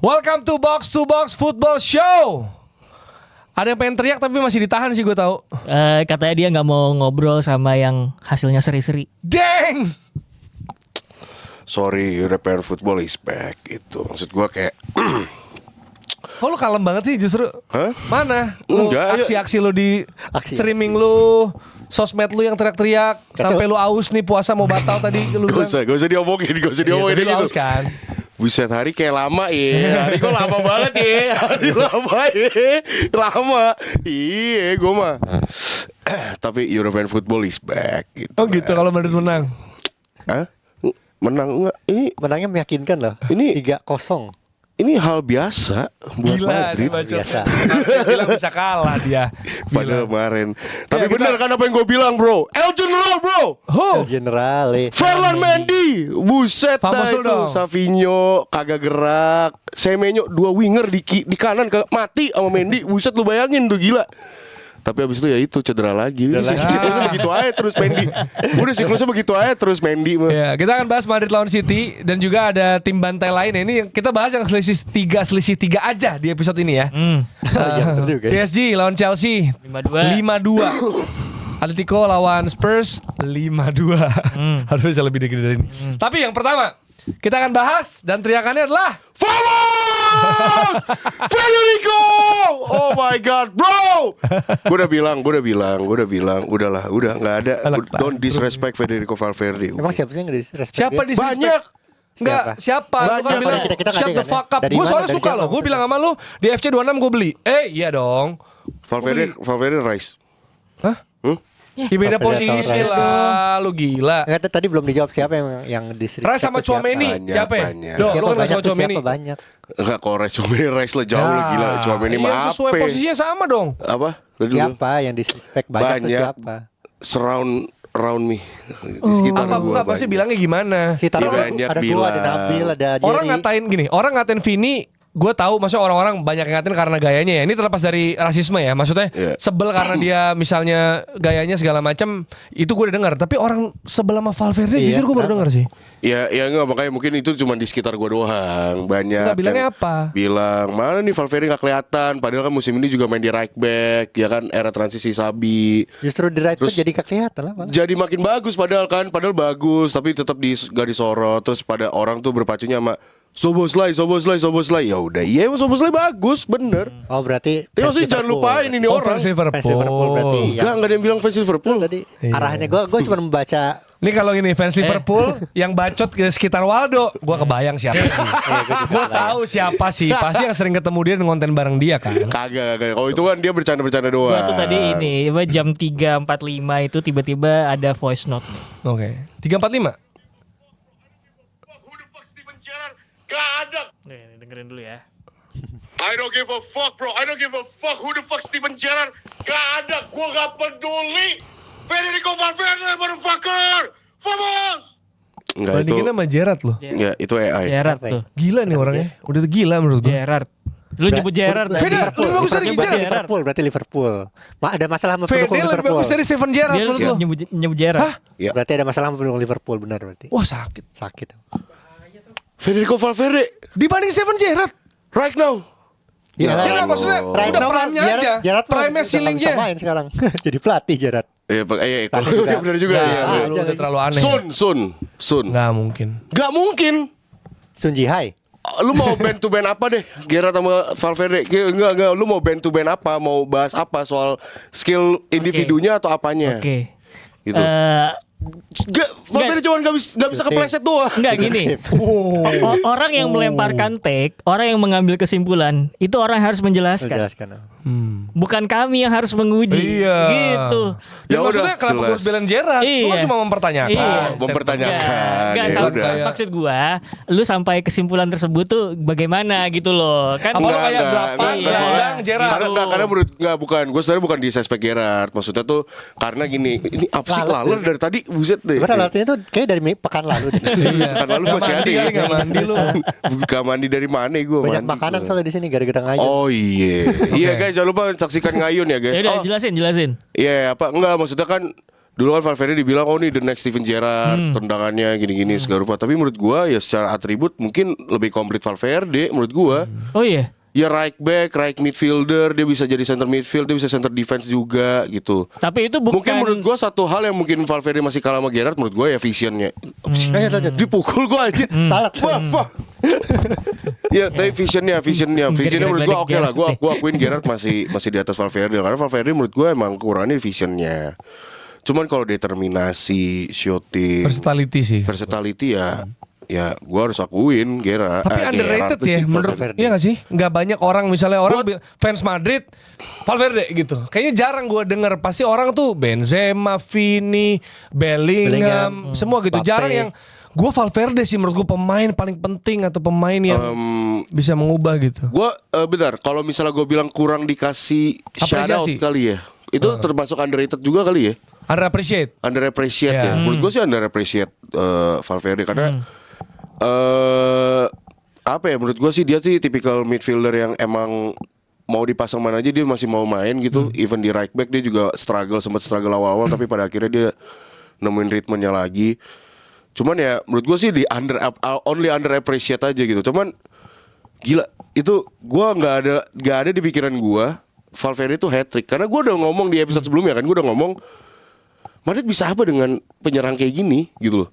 Welcome to Box Football Show. Ada yang pengen teriak tapi masih ditahan sih gue tahu. Katanya dia nggak mau ngobrol sama yang hasilnya seri-seri. Dang. Sorry, European football is back. Itu maksud gue kayak Kok lu kalem banget sih justru? Hah? Mana? Lu Enggak, aksi-aksi lu di streaming lu, sosmed lu yang teriak-teriak sampai lu aus nih puasa mau batal tadi lu bilang. Gak usah diomongin, Iya, tadi lu gitu. aus kan? Buset, hari kayak lama ya. Hari kok lama banget ya. Hari lama ya. Lama. Iya, gue mah. Tapi European football is back gitu. Oh gitu kalau Madrid menang. Hah? Menang enggak? Ini menangnya meyakinkan loh. Ini 3-0. Ini hal biasa buat Gila nih Madrid. bacotnya. Biasa. Bilang bisa kalah dia. Padahal kemarin. Tapi kita- bener kan apa yang gue bilang, bro? El General, bro. Generale. Ferland Mendy, buset Famous dah lu itu. dong. Savinho kagak gerak, Semenyo 2 winger di kanan mati sama Mendy, buset lu bayangin tuh gila. Tapi abis itu ya itu cedera lagi. Siklusnya begitu aja terus Mendy. Udah siklusnya begitu aja terus Mendy mah. Ya, kita akan bahas Madrid lawan City dan juga ada tim bantai lain. Ini yang kita bahas yang selisih 3 aja di episode ini ya. Jangan juga. PSG lawan Chelsea 5-2. 5-2. Atletico lawan Spurs 5-2. Harusnya bisa lebih dikit dari ini. Tapi yang pertama kita akan bahas dan teriakannya adalah Vamos! Federico! Oh my god, bro! Gue udah bilang, udahlah, udah nggak ada. Anak Don't disrespect Federico Valverde. Emang siapa sih yang nge-respect siapa dia? di Banyak. Enggak, siapa? Lu kan Banyak. bilang Kita nggak shut ada the kan fuck ya? up. Dari Gue mana? soalnya Dari suka siapa loh. Gue maksudnya? bilang sama lu di FC 26 gue beli. Iya dong. Valverde Rice. Hah? Ya beda Valverde posisi atau lah. Lu gila. Enggak, tadi belum dijawab siapa yang disrespect. Rice sama tuh siapa? Chouameni Banyak, siapa ya? banyak. Do, lu Siapa kan banyak sama tuh, Chouameni. siapa banyak? Enggak, kalau Rice lah jauh lah gila. Chouameni mah Iya apa? sesuai posisinya sama dong. Apa? Tadi dulu. Siapa yang disrespect banyak tuh Banyak. siapa? Surround me. Di sekitar Apa gua pasti banyak. bilangnya gimana? Kita Iya, banyak ada gua, ada bilang. Nabil, ada Jerry. Orang ngatain Vini, gue tahu maksudnya orang-orang banyak yang ngatain karena gayanya ya. Ini terlepas dari rasisme ya. Maksudnya Iya. sebel karena dia misalnya gayanya segala macam, itu gue udah dengar. Tapi orang sebel sama Valverde Iya, jujur gue baru kenapa? dengar sih. Ya enggak, makanya mungkin itu cuma di sekitar gua doang. Banyak Enggak, bilangnya yang apa? Bilang, mana nih Valverde gak kelihatan. Padahal kan musim ini juga main di right back. Ya kan, era transisi Sabi. Justru di right Terus- back jadi kelihatan lah malah. Jadi makin bagus padahal bagus. Tapi tetap gak disorot. Terus pada orang tuh berpacunya sama Soboslai. Ya udah, iya emang Soboslai bagus, bener. Oh berarti Tapi maksudnya fans jangan Liverpool. lupain ini orang. Fans Liverpool. Fans Liverpool berarti. Enggak ada yang bilang fans Liverpool. Tadi Iya. arahannya gue cuma membaca. Ini kalau ini fans Liverpool yang bacot ke sekitar Waldo, gue kebayang siapa sih. Gue tahu siapa sih. Pasti yang sering ketemu dia dan ngonten bareng dia kan. Kagak. Kalau itu kan dia bercanda-bercanda doang. Gua tuh tadi ini jam 3.45 itu tiba-tiba ada voice note nih. Oke. 345. Who the fuck Steven Gerrard? Gak ada. Nih, dengerin dulu ya. I don't give a fuck, bro. I don't give a fuck who the fuck Steven Gerrard. Gak ada. Gua gak peduli. Federico Valverde, motherfucker. Vamos. Enggak Bandingin sama Gerrard loh. Ya itu AI. Gerard Apa ya? tuh. Gila nih orangnya. Udah tuh gila menurut gue. Gerard. Lu nyebut Gerard. Berarti Fede, Liverpool. lebih bagus dari Berarti Gerrard. Liverpool. Berarti Liverpool. Ada masalah sama Fede pendukung lebih Liverpool. bagus dari Steven Gerrard Dia menurut lo. nyebut Gerard. Hah? Ya. Berarti ada masalah sama pendukung Liverpool benar berarti. Wah sakit. Sakit. Federico Valverde Dibanding Steven Gerrard. right now. Iya, Ya nggak, maksudnya Right udah now mah prime-nya aja. Gerrard mah Prime-nya udah nggak ceilingnya. bisa main sekarang. Jadi pelatih Gerrard. Iya, Tapi juga- benar juga Nah, ya. lu udah terlalu aneh. Sun. Nggak mungkin. Gak mungkin. Sun Ji Hai. Lu mau band to band apa deh? Gerrard sama Valverde. Enggak. Lu mau band to band apa? Mau bahas apa soal skill individunya atau apanya? Oke. Gitu. Valverde cuma gak bisa kepleset doang. Enggak gini. Orang yang melemparkan take, orang yang mengambil kesimpulan, itu orang yang harus menjelaskan. Menjelaskan. Bukan kami yang harus menguji. Iya. Gitu. Ya Ya maksudnya udah, kenapa gue jelas. harus belain Gerrard? Lu kan Iya. cuma mempertanyakan. Iya. Mempertanyakan. Enggak, Ya udah. maksud gua, lu sampai kesimpulan tersebut tuh bagaimana gitu loh. Kan Apa lu Enggak, kayak enggak. delapan, Iya. soalnya Gerrard. Karena menurut bukan. Gue sebenarnya bukan di suspek Gerrard. Maksudnya tuh karena gini, ini apa sih laler dari tadi buset deh. Sebenarnya artinya tuh kayak dari pekan lalu deh. Pekan lalu Nggak masih ada mandi ya. kali, nggak mandi lu. Gak mandi dari mana gue? Banyak makanan soalnya di sini gara-gara ngayun. Oh iya. Iya guys, jangan lupa saksikan ngayun ya guys. ya udah Oh, jelasin. iya apa enggak maksudnya kan Dulu kan Valverde dibilang nih the next Steven Gerrard, tendangannya gini-gini segala rupa. Tapi menurut gua ya secara atribut mungkin lebih komplit Valverde menurut gua. Oh iya. Ya right back, right midfielder, dia bisa jadi center midfield, dia bisa center defense juga gitu. Tapi itu bukan. Mungkin menurut gua satu hal yang mungkin Valverde masih kalah sama Gerrard menurut gua ya visionnya. Dipukul gua aja. Salah. Wah. Ya, tapi visionnya menurut gua oke lah. Gua akuin Gerrard masih di atas Valverde karena Valverde menurut gua emang kurangnya visionnya. Cuman kalau determinasi, shooting, versatility ya gue harus akuin Gerrard. Tapi underrated ya menurut Valverde. iya gak sih? Gak banyak orang misalnya fans Madrid Valverde gitu. Kayaknya jarang gue denger. Pasti orang tuh Benzema, Vini, Bellingham semua gitu. Mbappe. Jarang yang gue Valverde sih menurut gue pemain paling penting atau pemain yang bisa mengubah gitu. Gue bentar, kalau misalnya gue bilang kurang dikasih shoutout Apresiasi. kali ya, itu termasuk underrated juga kali ya. Underappreciate. Underappreciate ya. Menurut gue sih underappreciate Valverde karena apa ya? Menurut gue sih dia sih tipikal midfielder yang emang mau dipasang mana aja dia masih mau main gitu. Even di right back dia juga sempat struggle awal-awal tapi pada akhirnya dia nemuin ritmenya lagi. Cuman ya menurut gue sih only underappreciate aja gitu. Cuman gila itu gue nggak ada di pikiran gue Valverde itu hat-trick karena gue udah ngomong di episode sebelumnya kan gue udah ngomong Madrid bisa apa dengan penyerang kayak gini gitu loh.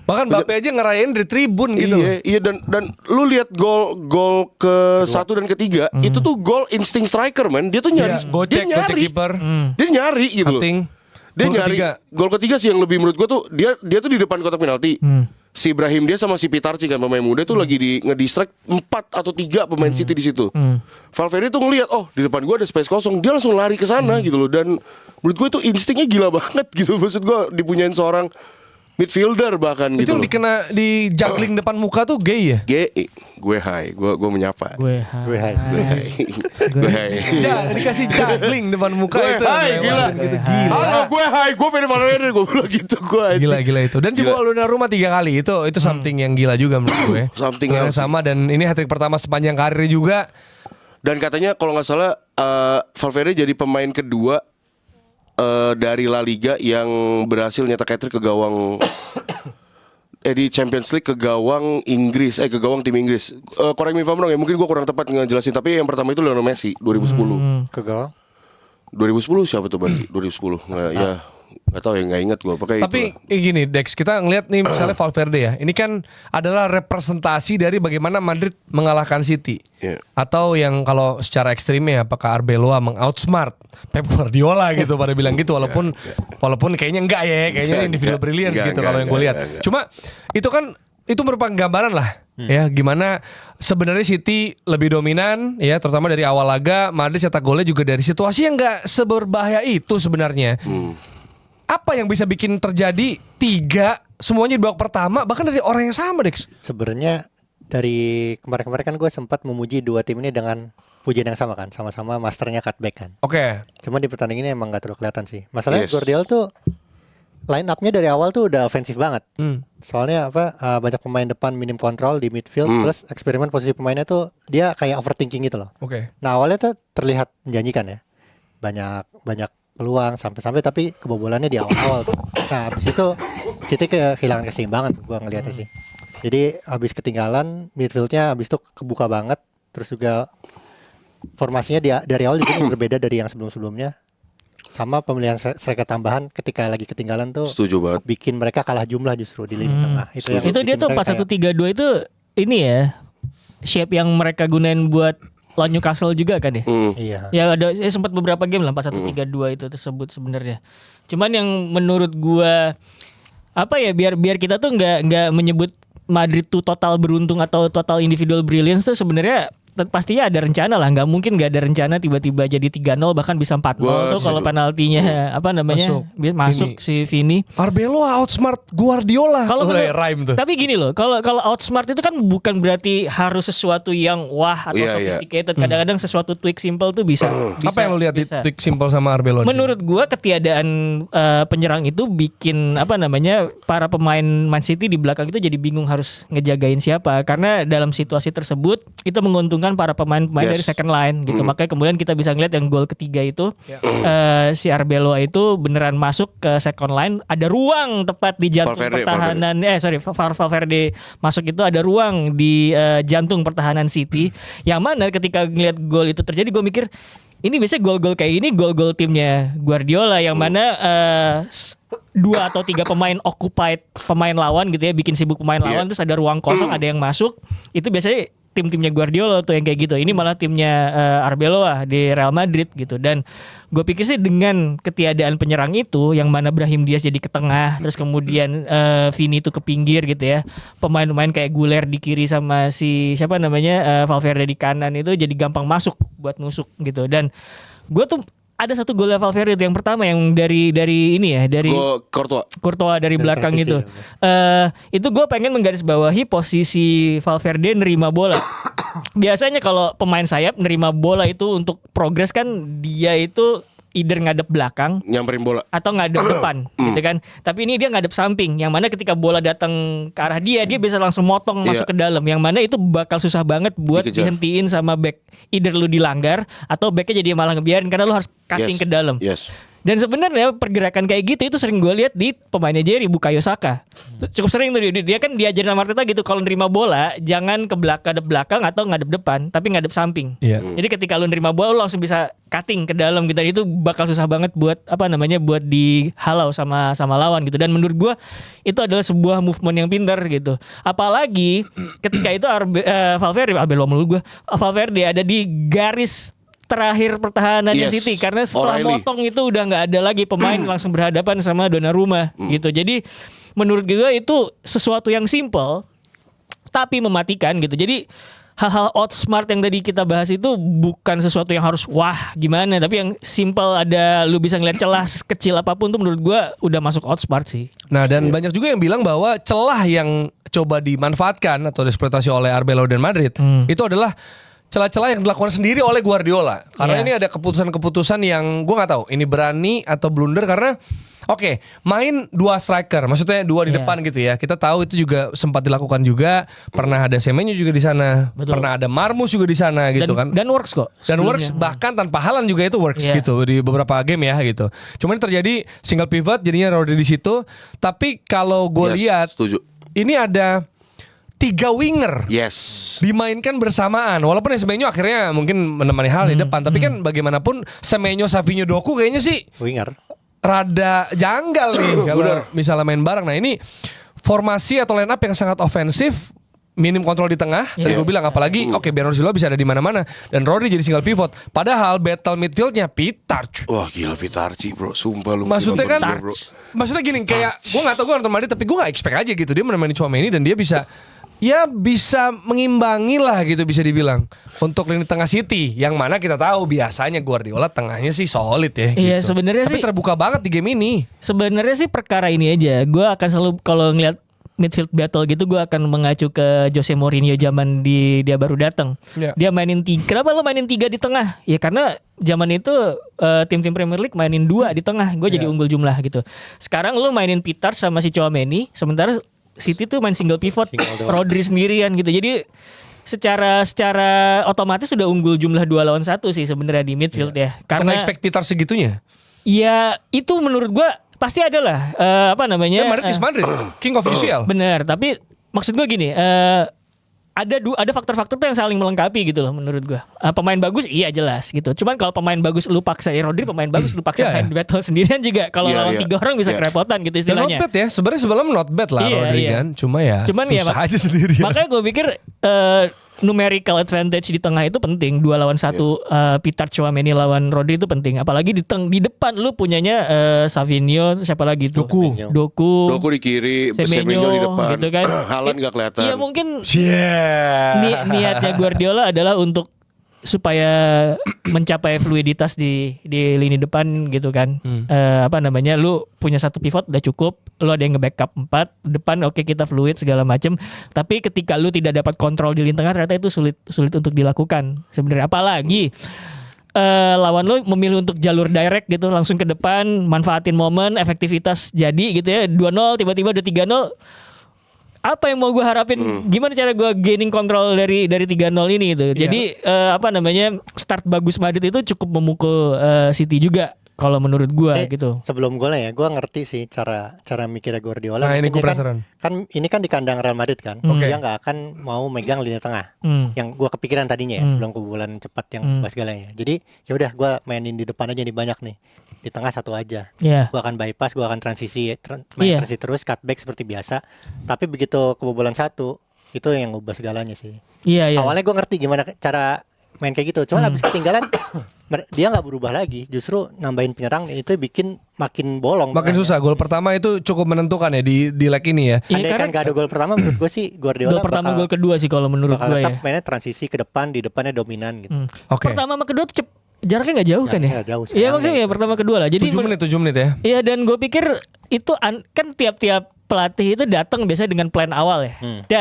Bahkan Mbappe aja ngerayain di tribun gitu loh. Iya dan lu lihat gol ke 1 dan ke-3 itu tuh gol insting striker man. Dia tuh nyari Iya, gocek kiper. Dia nyari gitu loh. Cutting. Dia Gol nyari ketiga. gol ketiga sih yang lebih menurut gua tuh dia tuh di depan kotak penalti. Si Ibrahim dia sama si Pitarci kan pemain muda tuh lagi di ngedistract 4 atau 3 pemain City di situ. Valverde tuh ngelihat di depan gua ada space kosong, dia langsung lari ke sana gitu loh dan menurut gua itu instingnya gila banget gitu. Maksud gua dipunyain seorang midfielder bahkan Itu gitu yang loh. dikena di juggling depan muka tuh gay ya? Gue menyapa. Gue Gue hai. Ya, dikasih juggling depan muka Gue itu. hai, gila. Gitu, gila. Halo gue hai, gue Fede Valverde gue bilang gitu gue. Gila itu. Dan Gila. juga udah rumah 3 kali. Itu something yang gila juga menurut gue. Something Yang else. sama dan ini hat-trick pertama sepanjang karir juga. Dan katanya kalau nggak salah Valverde jadi pemain kedua dari La Liga yang berhasil nyetak hat-trick ke gawang di Champions League ke gawang Inggris ke gawang tim Inggris. Correct me if I'm wrong ya, mungkin gue kurang tepat ngejelasin tapi yang pertama itu Lionel Messi 2010. Ke gawang. 2010 siapa tuh berarti? 2010. Nggak tahu ya, nggak ingat gue. Pakai Tapi gini Dex, kita ngeliat nih misalnya Valverde ya. Ini kan adalah representasi dari bagaimana Madrid mengalahkan City. Iya. Atau yang kalau secara ekstrimnya apakah Arbeloa meng-outsmart Pep Guardiola gitu pada bilang gitu walaupun kayaknya enggak ya, kayaknya individual brilliance gitu kalau yang gue lihat. Cuma itu merupakan gambaran lah ya gimana sebenarnya City lebih dominan ya terutama dari awal laga. Madrid cetak golnya juga dari situasi yang enggak seberbahaya itu sebenarnya. Apa yang bisa bikin terjadi 3 semuanya di babak pertama bahkan dari orang yang sama Dex? Sebenarnya dari kemarin-kemarin kan gue sempat memuji dua tim ini dengan pujian yang sama kan, sama-sama masternya cutback kan. Oke. Cuma di pertandingan ini emang gak terlalu kelihatan sih. Masalahnya Yes. Guardiola tuh line up-nya dari awal tuh udah ofensif banget. Soalnya banyak pemain depan minim kontrol di midfield, terus eksperimen posisi pemainnya tuh dia kayak overthinking gitu loh. Oke. Nah awalnya tuh terlihat menjanjikan ya, banyak peluang sampai tapi kebobolannya di awal-awal tuh. Nah habis itu City kehilangan keseimbangan gua ngeliatnya sih. Jadi habis ketinggalan midfieldnya habis itu kebuka banget, terus juga formasinya dari awal juga berbeda dari yang sebelum-sebelumnya. Sama pemilihan striker tambahan ketika lagi ketinggalan tuh Setuju banget. bikin mereka kalah jumlah justru di lini tengah. Itu yang Itu dia bikin tuh mereka kayak- 4-1-3-2 itu ini ya shape yang mereka gunain buat lawan Newcastle juga kan ya? Iya. Ya ada sempat beberapa game lah 4-1-3-2 itu tersebut sebenarnya. Cuman yang menurut gua apa ya biar kita tuh nggak menyebut Madrid tuh total beruntung atau total individual brilliance tuh sebenarnya pastinya ada rencana lah, nggak mungkin nggak ada rencana tiba-tiba jadi 3-0 bahkan bisa 4-0 tuh kalau penaltinya apa namanya masuk si Vini. Arbeloa outsmart Guardiola. Kalau rhyme tuh. Tapi gini loh, kalau outsmart itu kan bukan berarti harus sesuatu yang wah atau Iya, sophisticated. Kadang-kadang sesuatu tweak simple tuh bisa. Apa yang lo lihat di bisa. trik simpel sama Arbeloa? Menurut gua ketiadaan penyerang itu bikin apa namanya para pemain Man City di belakang itu jadi bingung harus ngejagain siapa karena dalam situasi tersebut itu menguntungkan mendatangkan para pemain-pemain dari second line gitu. Makanya kemudian kita bisa ngeliat yang gol ketiga itu si Arbeloa itu beneran masuk ke second line, ada ruang tepat di jantung pertahanan. Valverde masuk itu ada ruang di jantung pertahanan City. Yang mana ketika ngeliat gol itu terjadi, gue mikir ini biasanya gol-gol kayak ini gol-gol timnya Guardiola yang mana 2 atau 3 pemain occupied pemain lawan gitu ya, bikin sibuk pemain lawan, terus ada ruang kosong, ada yang masuk. Itu biasanya tim-timnya Guardiola tuh yang kayak gitu. Ini malah timnya Arbeloa di Real Madrid gitu. Dan gue pikir sih dengan ketiadaan penyerang itu, yang mana Brahim Diaz jadi ke tengah, terus kemudian Vini itu ke pinggir gitu ya. Pemain-pemain kayak Guler di kiri sama si siapa namanya Valverde di kanan itu jadi gampang masuk buat nusuk gitu. Dan gue tuh ada satu gol Valverde itu yang pertama yang dari ini ya, dari Courtois dari belakang itu. Itu gue pengen menggarisbawahi posisi Valverde nerima bola. Biasanya kalau pemain sayap nerima bola itu untuk progres kan dia itu either ngadep belakang, nyamperin bola, atau ngadep depan gitu kan. Tapi ini dia ngadep samping, yang mana ketika bola datang ke arah dia bisa langsung motong masuk ke dalam, yang mana itu bakal susah banget buat dihentiin sama back. Either lu dilanggar atau backnya jadi malah ngebiarin karena lu harus cutting ke dalam. Dan sebenarnya pergerakan kayak gitu itu sering gue lihat di pemainnya Jerry, Bukayo Saka. Cukup sering tuh dia kan diajarin sama Arteta gitu, kalau nerima bola jangan ke belakang atau ngadep depan, tapi ngadep samping. Jadi ketika lu nerima bola lu langsung bisa cutting ke dalam gitu. Itu bakal susah banget buat buat dihalau sama lawan gitu. Dan menurut gue itu adalah sebuah movement yang pintar gitu. Apalagi ketika itu Valverde ada di garis terakhir pertahanannya City, karena setelah motong itu udah nggak ada lagi pemain langsung berhadapan sama Donnarumma gitu. Jadi menurut gue itu sesuatu yang simple tapi mematikan gitu. Jadi hal-hal outsmart yang tadi kita bahas itu bukan sesuatu yang harus wah gimana, tapi yang simple, ada lu bisa ngeliat celah kecil apapun tuh menurut gue udah masuk outsmart sih. Nah, dan banyak juga yang bilang bahwa celah yang coba dimanfaatkan atau dieksploitasi oleh Arbeloa dan Madrid itu adalah celah-celah yang dilakukan sendiri oleh Guardiola. Karena ini ada keputusan-keputusan yang gue nggak tahu ini berani atau blunder, karena main 2 striker, maksudnya 2 di depan gitu ya. Kita tahu itu juga sempat dilakukan juga. Pernah ada Semenyo juga di sana. Pernah ada Marmus juga di sana gitu kan. Dan works kok. Dan works, bahkan tanpa Haaland juga itu works gitu di beberapa game ya gitu. Cuman terjadi single pivot, jadinya Rodri di situ. Tapi kalau gue lihat ini ada 3 winger dimainkan bersamaan. Walaupun Semenyo akhirnya mungkin menemani Hal di depan, tapi kan bagaimanapun Semenyo, Savinho, Doku kayaknya sih winger rada janggal nih kalau misalnya main bareng. Nah, ini formasi atau line up yang sangat ofensif, minim kontrol di tengah. Tadi gue bilang apalagi Bernardo Silva bisa ada di mana-mana dan Rodri jadi single pivot. Padahal battle midfieldnya Pitarch. Wah gila Pitarch bro, sumpah lu. Maksudnya kan maksudnya gini, kayak gue gak tau, gue nonton Madrid tapi gue gak expect aja gitu dia menemani Tchouaméni dan dia bisa mengimbangi lah gitu bisa dibilang untuk lini tengah City, yang mana kita tahu biasanya Guardiola tengahnya sih solid ya. Iya gitu. sebenarnya tapi terbuka banget di game ini. Sebenarnya sih perkara ini aja, gue akan selalu kalau ngeliat midfield battle gitu gue akan mengacu ke Jose Mourinho zaman dia baru datang. Dia mainin 3. Kenapa lo mainin 3 di tengah? Ya karena zaman itu tim-tim Premier League mainin 2 di tengah, gue jadi unggul jumlah gitu. Sekarang lo mainin Pitar sama si Tchouaméni, sementara City tuh main single pivot, Rodri sendirian gitu. Jadi secara otomatis sudah unggul jumlah 2 lawan 1 sih sebenarnya di midfield ya. Karena expect Pitar segitunya. Ya itu menurut gua pasti ada lah Madrid is Madrid, King of UCL. Benar, tapi maksud gua gini, ada faktor-faktor tuh yang saling melengkapi gitu loh menurut gua. Pemain bagus iya jelas gitu. Cuman kalau pemain bagus lu paksa Rodri, pemain bagus lu paksa hand battle sendirian juga. Kalau lawan 3 orang bisa kerepotan gitu istilahnya. Not bad ya. Sebenarnya sebelum not bad lah Rodri kan. Cuman susah aja sendirian. Makanya gue pikir numerical advantage di tengah itu penting. 2 lawan 1 Pitar, Tchouaméni lawan Rodri itu penting. Apalagi di depan lu punyanya Savinho, siapa lagi tuh? Doku di kiri, Semenyo di depan gitu kan. Haaland gak kelihatan. Iya mungkin niatnya Guardiola adalah untuk supaya mencapai fluiditas di lini depan gitu kan. Lu punya 1 pivot udah cukup, lu ada yang nge-backup 4 depan, oke kita fluid segala macem. Tapi ketika lu tidak dapat kontrol di lini tengah, ternyata itu sulit untuk dilakukan sebenarnya. Apalagi lawan lu memilih untuk jalur direct gitu, langsung ke depan, manfaatin momen, efektivitas jadi gitu ya. 2-0 tiba-tiba udah 3-0. apa yang mau gue harapin, gimana cara gue gaining control dari 3-0 ini gitu. Jadi start bagus Madrid itu cukup memukul City juga kalau menurut gue gitu. Sebelum golnya ya, gue ngerti sih cara mikirnya Guardiola. Nah, ini gue penasaran. Kan ini kan di kandang Real Madrid kan, dia nggak akan mau megang lini tengah. Yang gue kepikiran tadinya ya sebelum kebobolan cepat yang Bas galanya. Jadi ya udah gue mainin di depan aja nih banyak nih, di tengah satu aja. Gue akan bypass, gue akan transisi terus cutback seperti biasa. Tapi begitu kebobolan 1 itu yang ubah segalanya sih. Awalnya gue ngerti gimana cara main kayak gitu, cuman habis ketinggalan dia nggak berubah lagi, justru nambahin penyerang, itu bikin makin bolong. Makin susah. Gol pertama itu cukup menentukan ya di leg ini ya. Andai kan gak ada gol pertama, menurut gue sih Guardiola gol pertama, gol kedua sih kalau menurut gue ya. Mainnya transisi ke depan, di depannya dominan gitu. Pertama sama kedua tuh jaraknya nggak jauh kan ya? Jauh. Iya maksudnya ya pertama kedua lah. Jadi 7 menit ya. Iya, dan gue pikir itu kan tiap-tiap pelatih itu datang biasanya dengan plan awal ya,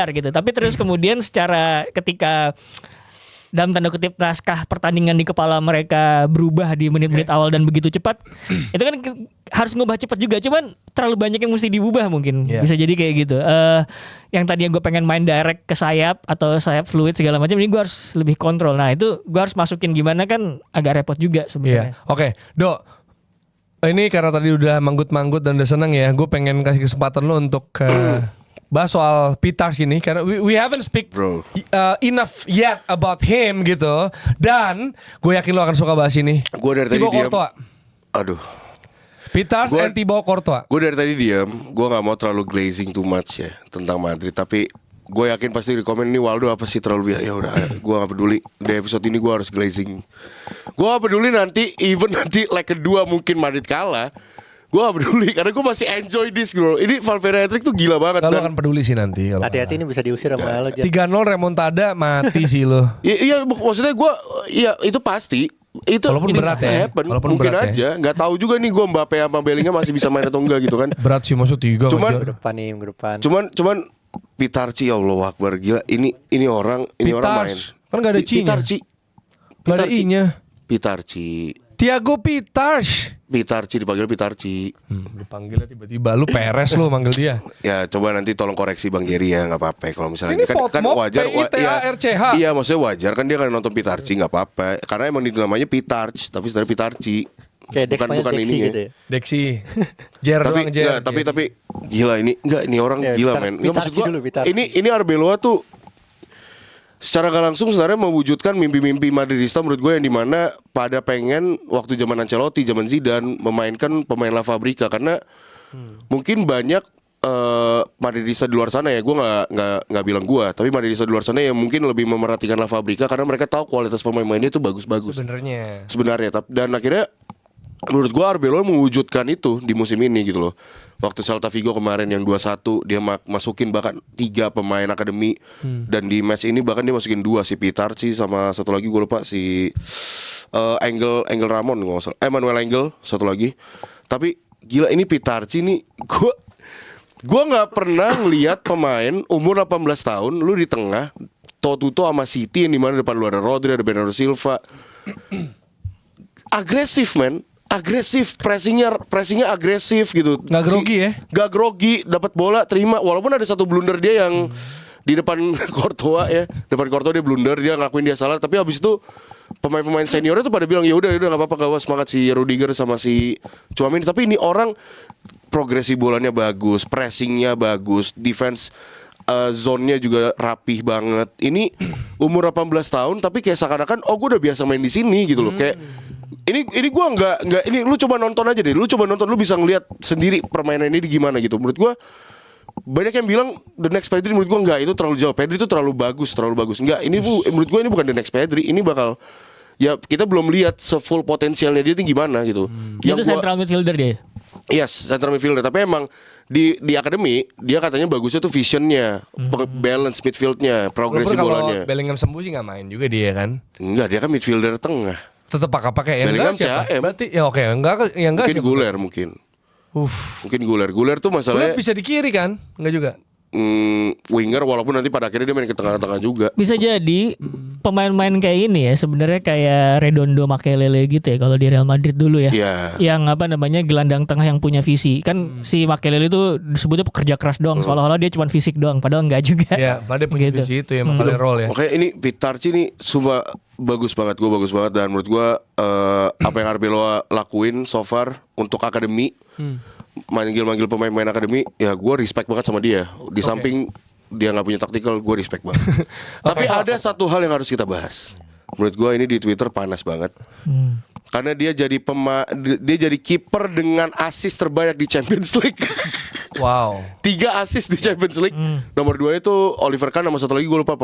gitu. Tapi terus kemudian secara ketika dalam tanda kutip naskah pertandingan di kepala mereka berubah di menit-menit awal dan begitu cepat, itu kan harus ngubah cepat juga. Cuman terlalu banyak yang mesti diubah mungkin, bisa jadi kayak gitu. Yang tadinya gue pengen main direct ke sayap atau sayap fluid segala macam, ini gue harus lebih kontrol. Nah itu gue harus masukin gimana kan agak repot juga sebenarnya. Oke, Dok. Ini karena tadi udah manggut-manggut dan udah seneng ya, gue pengen kasih kesempatan lo untuk bahas soal Pitarch ini karena we haven't speak enough yet about him gitu, dan gue yakin lo akan suka bahas ini. Gue dari tadi diam. Aduh. Pitarch and Thibaut Courtois. Gue dari tadi diam. Gue nggak mau terlalu glazing too much ya tentang Madrid, tapi gue yakin pasti di komen ini Waldo apa sih terlalu ya udah, gue nggak peduli. Di episode ini gue harus glazing. Gue nggak peduli nanti leg kedua mungkin Madrid kalah. Gue gak peduli karena gue masih enjoy this bro. Ini Valverde hat-trick tuh gila banget. Kalau akan peduli sih nanti. Hati-hati ini bisa diusir sama lo. 3-0 remontada mati sih lo. Iya maksudnya gue, iya itu pasti. Itu walaupun berat ya. Walaupun mungkin berat aja. Gak tahu juga nih gue Mbappe sama Bellingham masih bisa main atau enggak gitu kan. Berat sih maksud 3. Cuman minggu depan. Cuman Pitarch, ya Allah Akbar, gila. Ini orang main. Kan gak ada C-nya. Gak ada I-nya. Pitarch. Thiago Pitarch dipanggil Pitarch. Dipanggilnya tiba-tiba lu Perez lu manggil dia. Ya coba nanti tolong koreksi Bang Geri ya, nggak apa-apa kalau misalnya ini kan wajar. P-I-T-A-R-C-H. Iya maksudnya wajar kan dia kan nonton Pitarch, nggak apa-apa karena emang itu namanya Pitarch tapi sebenarnya Pitarch. Bukan ini gitu ya. Dexi. Jer doang Jer. Tapi gila ini orang ya, gila men. Nggak maksud gua ini Arbeloa tuh secara gak langsung sebenarnya mewujudkan mimpi-mimpi Madridista menurut gue, yang dimana pada pengen waktu zaman Ancelotti, zaman Zidane memainkan pemain La Fabrica, karena mungkin banyak Madridista di luar sana ya, gue nggak bilang gue, tapi Madridista di luar sana yang mungkin lebih memerhatikan La Fabrica karena mereka tahu kualitas pemain-pemainnya itu bagus-bagus sebenarnya. Dan akhirnya menurut gue Arbeloa mewujudkan itu di musim ini gitu loh. Waktu Celta Vigo kemarin yang 2-1 dia masukin bahkan 3 pemain akademi, dan di match ini bahkan dia masukin 2, si Pitarch sama satu lagi gue lupa si Angel Ramon nggak salah, Emmanuel Angel satu lagi. Tapi gila ini Pitarch ini gue nggak pernah ngelihat pemain umur 18 tahun lu di tengah Toto sama City yang dimana depan lu ada Rodri, ada Bernardo Silva, agresif men. Agresif, pressingnya agresif gitu. Gak grogi ya? Gak grogi, dapat bola terima. Walaupun ada satu blunder dia yang di depan Courtois ya. Depan Courtois dia blunder, dia ngakuin dia salah. Tapi habis itu pemain-pemain seniornya tuh pada bilang ya udah nggak apa-apa, gak apa, semangat si Rudiger sama si Tchouaméni. Tapi ini orang progresi bolanya bagus, pressingnya bagus, defense zone-nya juga rapih banget. Ini umur 18 tahun tapi kayak seakan-akan gue udah biasa main di sini gitu loh. Kayak ini gua nggak ini, lu coba nonton aja deh. Lu coba nonton, lu bisa ngelihat sendiri permainan ini gimana gitu. Menurut gua banyak yang bilang the next Pedri, menurut gua enggak, itu terlalu jauh. Pedri itu terlalu bagus. Enggak, ini menurut gua ini bukan the next Pedri. Ini bakal, ya kita belum lihat se-full potensialnya dia itu gimana gitu. Itu central midfielder dia. Yes, central midfielder. Tapi emang di akademi dia katanya bagusnya tuh visionnya, balance midfieldnya, progresi bolanya. Kalau Bellingham sembuh sih nggak main juga dia kan? Enggak, dia kan midfielder tengah. Tetap pakai yang Bellingham enggak siapa? CM. Berarti ya oke, yang enggak mungkin Guler mungkin. Mungkin Guler tuh masalahnya. Guler bisa di kiri kan? Enggak juga. winger walaupun nanti pada akhirnya dia main ke tengah-tengah juga. Bisa jadi pemain-pemain kayak ini ya sebenarnya kayak Redondo Makelele gitu ya kalau di Real Madrid dulu ya. Iya. Yang namanya gelandang tengah yang punya visi. Kan si Makelele itu disebutnya pekerja keras doang, seolah-olah dia cuma fisik doang, padahal enggak juga. Ya, padahal punya Gitu. visi itu ya makanya role ya. Makanya ini Vitarci nih sumpah bagus banget dan menurut gue apa yang Arbeloa lakuin so far untuk akademi, manggil pemain-pemain akademi, ya gue respect banget sama dia. Di samping dia nggak punya taktikal, gue respect banget. Tapi ada satu hal yang harus kita bahas. Menurut gue ini di Twitter panas banget. Karena dia jadi kiper dengan assist terbanyak di Champions League. Wow. 3 assist di Champions League. Nomor 2 itu Oliver Kahn, sama satu lagi gue lupa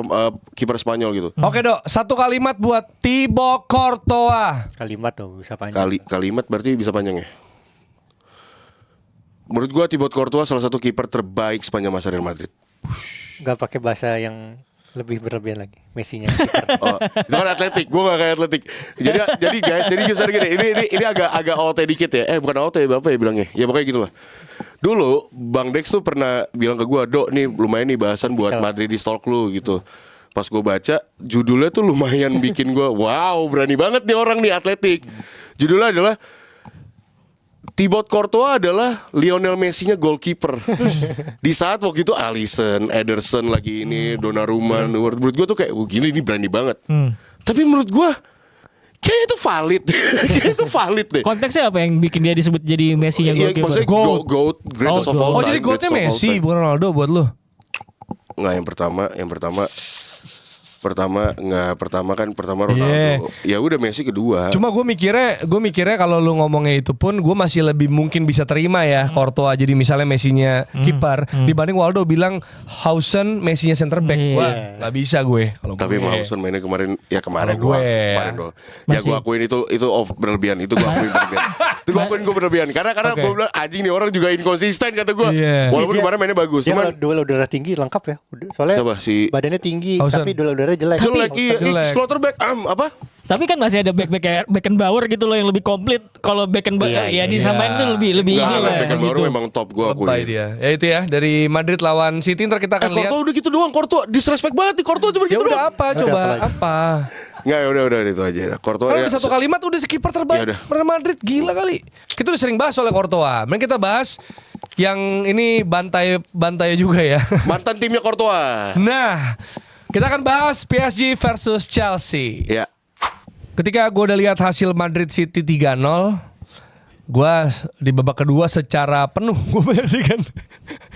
kiper Spanyol gitu. Oke Dok, satu kalimat buat Thibaut Courtois. Kalimat tuh bisa panjang. Kalimat berarti bisa panjang ya. Menurut gua Thibaut Courtois salah satu kiper terbaik sepanjang masa Real Madrid. Gak pakai bahasa yang lebih berlebihan lagi. Messinya. Oh, itu kan atletik, gua gak kayak atletik. Jadi guys, jadi gini, ini agak OT dikit ya. Bukan OT, apa ya bilangnya? Ya pokoknya gitu lah. Dulu Bang Dex tuh pernah bilang ke gua, "Dok, nih lumayan nih bahasan buat Madridist Talk lu gitu." Pas gue baca, judulnya tuh lumayan bikin gue, wow, berani banget nih orang nih atletik. Judulnya adalah Thibaut Courtois adalah Lionel Messi-nya goalkeeper. Di saat waktu itu Alisson, Ederson lagi ini, Donnarumma, menurut gue tuh kayak, gini ini berani banget. Tapi menurut gue kayak itu valid. Kayak itu valid deh. Konteksnya apa yang bikin dia disebut jadi Messi yang Iya, goalkeeper? maksudnya GOAT, greatest of all time. Oh jadi goatnya greatest of all Messi time. bukan Ronaldo buat lu? Nggak, yang pertama kan Ronaldo. Ya udah Messi kedua. Cuma gue mikirnya kalau lu ngomongnya itu pun gue masih lebih mungkin bisa terima ya Courtois jadi misalnya Messi-nya kiper dibanding Waldo bilang Hausen Messi-nya center back. Iya. Wah, nggak bisa gue kalau Tapi gue. Hausen mainnya kemarin Kemarin doang. gue. Kemarin doang. Ya gue akuin itu berlebihan. Itu gue akuin berlebihan. Gue berlebihan. Karena Oke. gue bilang anjing nih orang juga inkonsisten kata gue. Iya. Walaupun kemarin mainnya bagus. Dia Cuman kalau duel udara tinggi lengkap ya. Soalnya siapa si badannya tinggi Hausen. tapi duel udara jelek. jelek iya, jelek. quarterback apa? Tapi kan masih ada back-back kayak Beckenbauer gitu loh yang lebih komplit. Kalau Beckenbauer ya disamain tuh lebih ini Enggak, lah. Beckenbauer gitu. memang top gue Lebay akuin. dia. Ya itu ya dari Madrid lawan City ntar kita akan lihat. Courtois udah gitu doang. Courtois disrespect banget nih. Courtois cuma Ya gitu udah doang. apa coba apa lagi? apa? Enggak, ya udah itu aja. Courtois Kalau ya, udah satu kalimat udah skipper Ya terbaik udah. Real Madrid gila kali. Kita udah sering bahas soal Courtois. Mending kita bahas yang ini bantai juga ya. mantan timnya Courtois. Nah, kita akan bahas PSG versus Chelsea. Ya. Ketika gue udah lihat hasil Madrid City 3-0, gue di babak kedua secara penuh gue menyaksikan.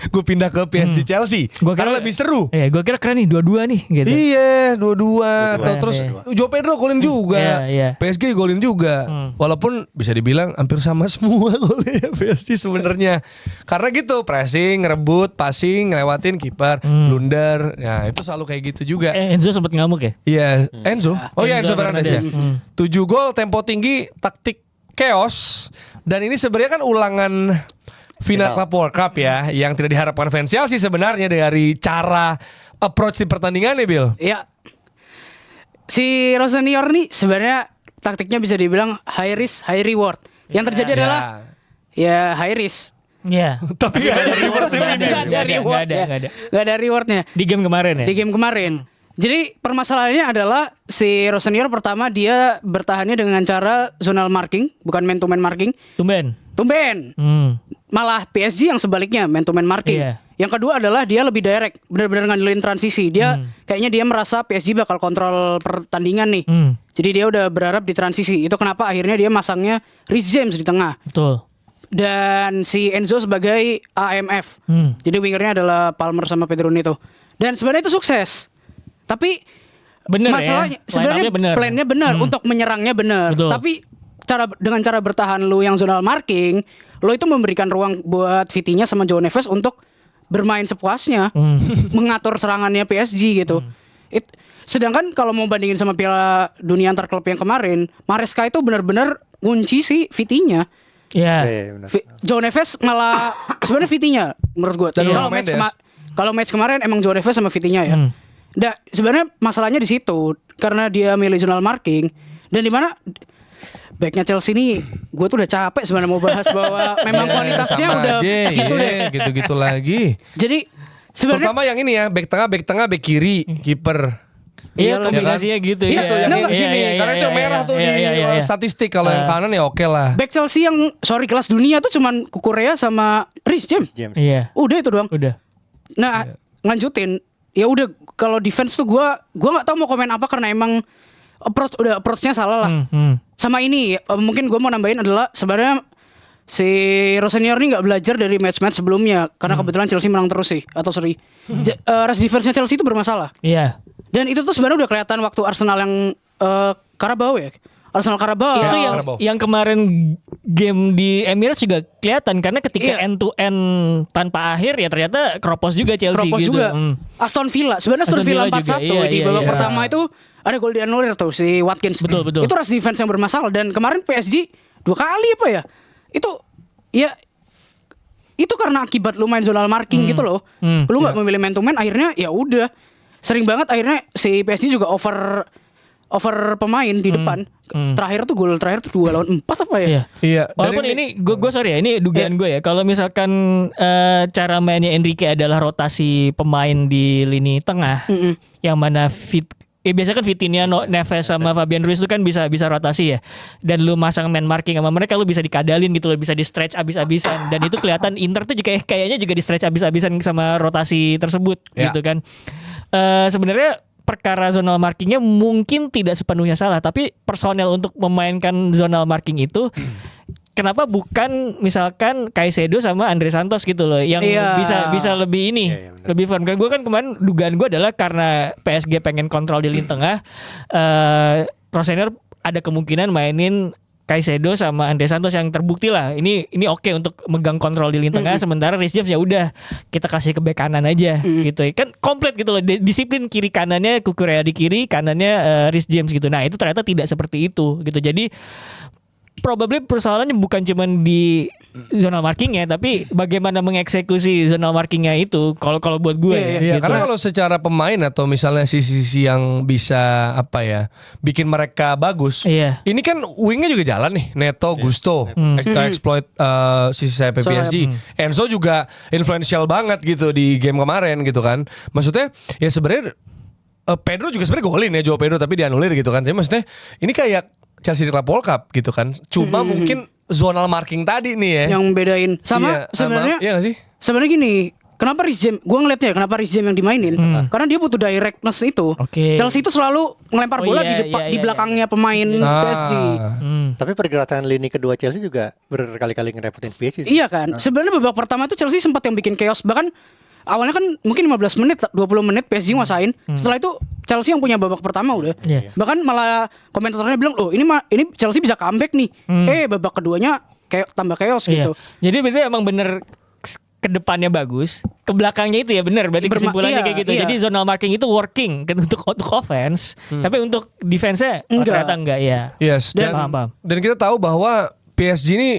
Gue pindah ke PSG Chelsea. Karena lebih seru. Gue kira keren nih dua-dua nih gitu. Iya, dua-dua. Atau Iya, terus iya. Joe Pedro golin juga. Iya. PSG golin juga. Walaupun bisa dibilang hampir sama semua golnya PSG sebenarnya. Karena gitu, pressing, ngerebut, passing, ngelewatin kiper, blunder. Ya, itu selalu kayak gitu juga. Enzo sempat ngamuk ya? Iya, Enzo. Oh iya, Enzo Fernandez ya. 7 gol, tempo tinggi, taktik chaos. Dan ini sebenarnya kan ulangan final Club World Cup ya, yang tidak diharapkan fans Chelsea sebenarnya dari cara approach di pertandingannya, Bill. Ya, si Rosenior nih sebenarnya taktiknya bisa dibilang high risk high reward. Yang terjadi adalah ya high risk. Iya. Tapi nggak ada rewardnya. Nggak ada rewardnya. Nggak ada. Nggak ada rewardnya Di game kemarin ya? di game kemarin. Jadi permasalahannya adalah si Rosenior pertama dia bertahannya dengan cara zonal marking, bukan man to man marking. Tumben. Malah PSG yang sebaliknya man to man marking. Iya. Yang kedua adalah dia lebih direct, benar-benar ngandelin transisi. Dia kayaknya dia merasa PSG bakal kontrol pertandingan nih. Jadi dia udah berharap di transisi. Itu kenapa akhirnya dia masangnya Reece James di tengah. Betul. Dan si Enzo sebagai AMF. Jadi wingernya adalah Palmer sama Pedro Neto. Dan sebenarnya itu sukses. Tapi Bener masalahnya ya? sebenarnya Line-up-nya bener. plannya benar untuk menyerangnya benar. Betul. Tapi dengan cara bertahan lu yang zonal marking, lu itu memberikan ruang buat Vitinha sama João Neves untuk bermain sepuasnya, mengatur serangannya PSG gitu. Sedangkan kalau mau bandingin sama Piala Dunia antar klub yang kemarin, Maresca itu benar-benar ngunci si Vitinha. Iya. benar. João Neves malah sebenarnya Vitinha menurut gua. Dan Kalau match kemarin emang João Neves sama Vitinha ya. Nah, sebenarnya masalahnya di situ karena dia milih zonal marking dan di mana backnya Chelsea ini gue tuh udah capek sebenarnya mau bahas bahwa memang kualitasnya Sama udah aja, gitu iya, deh. gitu-gitu lagi. Jadi Sebenarnya Terutama yang ini ya, back tengah, back kiri, kiper. Iya, Iya, kombinasinya gitu Iya, ya. tuh yang Enggak, sini. Karena itu merah tuh di statistik. Kalau yang kanan ya oke lah. back Chelsea yang kelas dunia tuh cuman Kukurea sama Reece James. James. Iya, Udah itu doang. udah. Nah, lanjutin. Ya udah kalau defense tuh gua nggak tahu mau komen apa karena emang approach-nya salah lah. Sama ini mungkin gua mau nambahin adalah sebenarnya si Rossinier ini nggak belajar dari match-match sebelumnya karena kebetulan Chelsea menang terus sih atau seri. Rest defense-nya Chelsea itu bermasalah. Iya. Dan itu tuh sebenarnya udah kelihatan waktu Arsenal yang Carabao ya. Arsenal Carabao. Itu Ya, yang Carabao. yang kemarin game di Emirates juga kelihatan karena ketika Iya. end to end tanpa akhir ya ternyata keropos juga Chelsea Kropos gitu. juga. Aston Villa. Sebenarnya Aston Aston Villa Villa 4-1 juga. Iya, di iya, babak iya. pertama itu ada gol dianulir tuh si Watkins. Betul, betul. Itu rest defense yang bermasalah dan kemarin PSG 2 kali apa ya? Itu ya itu karena akibat lu main zonal marking gitu loh. Lu nggak memilih man to man akhirnya ya udah. Sering banget akhirnya si PSG juga over pemain di depan. Terakhir tuh gol terakhir tuh 2 lawan 4 apa ya? Iya. Iya. Walaupun ini gue sorry ya, ini dugaan gue ya. Kalau misalkan cara mainnya Enrique adalah rotasi pemain di lini tengah, yang mana biasanya kan Vitinha, Neves sama Fabian Ruiz itu kan bisa rotasi ya. Dan lu masang man marking sama mereka, lu bisa dikadalin gitu, lu bisa di stretch abis-abisan. Dan itu kelihatan Inter tuh juga kayaknya juga di stretch abis-abisan sama rotasi tersebut Ya. gitu kan. Sebenarnya perkara zonal markingnya mungkin tidak sepenuhnya salah, tapi personel untuk memainkan zonal marking itu kenapa bukan misalkan Caicedo sama Andre Santos gitu loh yang Iya. bisa lebih ini, Iya, benar. lebih firm. Gue kan kemarin dugaan gue adalah karena PSG pengen kontrol di lini tengah, Rossinier ada kemungkinan mainin Caicedo sama Andre Santos yang terbukti lah ini oke untuk megang kontrol di lini tengah, sementara Reece James ya udah kita kasih ke bek kanan aja gitu ya. Kan komplit gitu loh, disiplin kiri kanannya Kukurea di kiri, kanannya Reece James gitu. Nah itu ternyata tidak seperti itu gitu. Jadi probably persoalannya bukan cuma di zonal markingnya, tapi bagaimana mengeksekusi zonal markingnya itu. Kalau buat gue ya, Iya, gitu. karena kalau secara pemain atau misalnya sisi-sisi yang bisa apa ya bikin mereka bagus. Iya. Ini kan wingnya juga jalan nih, Neto, Gusto, kita exploit sisi sayap PSG. Enzo juga influential banget gitu di game kemarin gitu kan. Maksudnya ya sebenarnya Pedro juga sebenarnya golin ya, Joao Pedro, tapi dianulir gitu kan. Jadi maksudnya ini kayak Chelsea di Club World Cup gitu kan. Cuma mungkin zonal marking tadi nih ya. Yang bedain sama sebenarnya iya gak sih? sebenarnya gini, kenapa Reece James? Gue ngeliatnya kenapa Reece James yang dimainin? Karena dia butuh directness itu. Oke. Chelsea itu selalu ngelempar Oh, bola iya, di iya, belakangnya pemain PSG. Tapi pergerakan lini kedua Chelsea juga berkali-kali ngerepotin PSG sih. Iya kan. Sebenarnya babak pertama itu Chelsea sempat yang bikin chaos. Bahkan awalnya kan mungkin 15 menit, 20 menit PSG nguasain. Setelah itu Chelsea yang punya babak pertama udah. Iya. Bahkan malah komentatornya bilang, "Oh, ini Chelsea bisa comeback nih." Babak keduanya kayak tambah chaos Iya. gitu. Jadi berarti emang bener ke depannya bagus, ke belakangnya itu ya benar. Berarti kesimpulannya iya, kayak gitu. iya. Jadi zonal marking itu working untuk offense, tapi untuk defense-nya Enggak. ternyata enggak ya. Yes, Paham. dan kita tahu bahwa PSG ini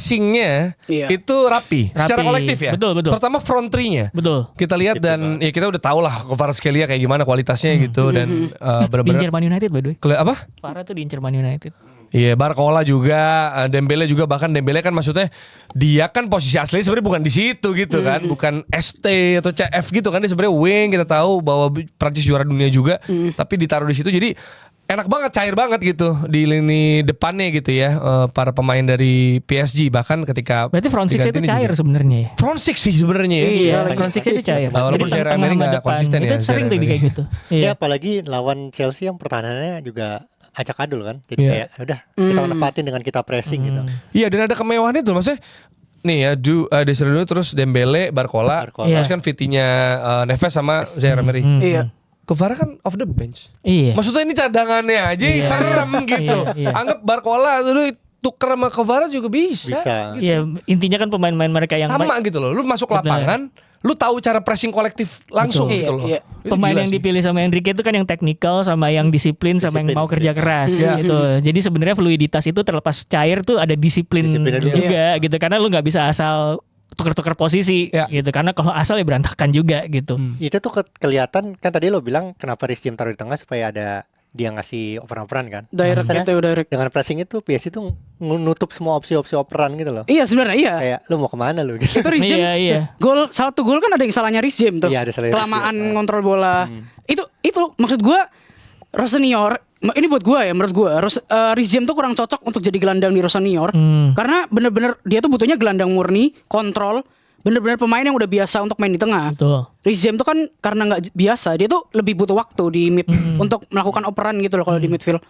pressingnya Iya. itu rapi secara kolektif ya. Betul. Terutama front three-nya. Betul. Kita lihat dan ya kita udah tahu lah Kvaratskhelia kayak gimana kualitasnya gitu dan benar-benar Diincer Man United by the way. apa? Farah tuh diincer Man United. Iya, Barcola juga, Dembele juga, bahkan Dembele kan maksudnya dia kan posisi asli sebenarnya bukan di situ gitu kan, bukan ST atau CF gitu kan, dia sebenarnya wing, kita tahu bahwa Prancis juara dunia juga, tapi ditaruh di situ jadi enak banget, cair banget gitu di lini depannya gitu ya, para pemain dari PSG bahkan ketika Berarti front six diganti itu ini cair juga. sebenarnya ya. Front six sih sebenarnya ya. Iya. Front six itu cair. Walaupun Jadi Zaire tengah Emery sama nggak depan. konsisten Itu ya, sering Zaire tuh kayak Emery. gitu. Ya Iya. apalagi lawan Chelsea yang pertahanannya juga acak adul kan. Jadi Iya. kayak udah kita manfaatin dengan kita pressing gitu. Iya, dan ada kemewahan itu maksudnya nih ya, Desiree dulu terus Dembele, Barcola, Barcola. terus kan Vitinha, Neves sama Zaire Emery. Iya. Kvara kan off the bench. Iya. Maksudnya ini cadangannya aja serem gitu. Iya. Anggap Barcola dulu tuker sama Kvara juga bisa. Bisa. Iya, intinya kan pemain-pemain mereka yang Sama gitu loh. Lu masuk Betul. lapangan, lu tahu cara pressing kolektif langsung Betul. gitu loh. Iya, Itu pemain gila yang sih. dipilih sama Enrique itu kan yang teknikal sama yang disiplin sama yang Disiplin, mau kerja keras Iya. gitu. Jadi sebenarnya fluiditas itu terlepas cair tuh ada disiplin Disiplinnya dulu. juga gitu, karena lu nggak bisa asal tuker-tuker posisi Iya. gitu, karena kalau asal ya berantakan juga gitu. Itu tuh kelihatan kan tadi lo bilang kenapa Reece James taruh di tengah supaya ada dia ngasih operan-operan kan. Direct Maksudnya, gitu, direct. dengan pressing itu PSG itu nutup semua opsi-opsi operan gitu loh. Iya sebenarnya iya. Kayak lu mau kemana lu gitu. Itu Riz James, Iya. satu gol kan ada yang salahnya Riz James tuh. Iya, ada salahnya Riz Kelamaan James. ngontrol bola. Itu maksud gue Rossinior, ini buat gue ya, menurut gue Riz James tuh kurang cocok untuk jadi gelandang di Rossinior karena bener-bener dia tuh butuhnya gelandang murni, kontrol, bener-bener pemain yang udah biasa untuk main di tengah. Betul. Riz James tuh kan karena nggak biasa, dia tuh lebih butuh waktu di mid untuk melakukan operan gitu loh kalau di midfield.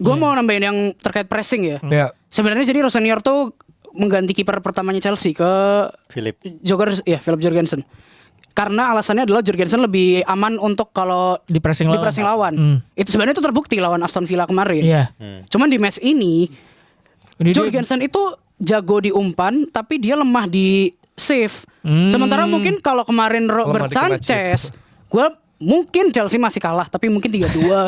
Gue mau nambahin yang terkait pressing ya. Ya. Sebenarnya jadi Rossinior tuh mengganti kiper pertamanya Chelsea ke Philip. Philip Jorgensen. Karena alasannya adalah Jorgensen lebih aman untuk kalau Di pressing lawan. Itu sebenarnya itu terbukti lawan Aston Villa kemarin. Iya. Cuman di match ini Ini dia- Jorgensen itu jago di umpan tapi dia lemah di save. Sementara mungkin kalau kemarin Robert Lemah di kena Sanchez, gue mungkin Chelsea masih kalah tapi mungkin 3-2.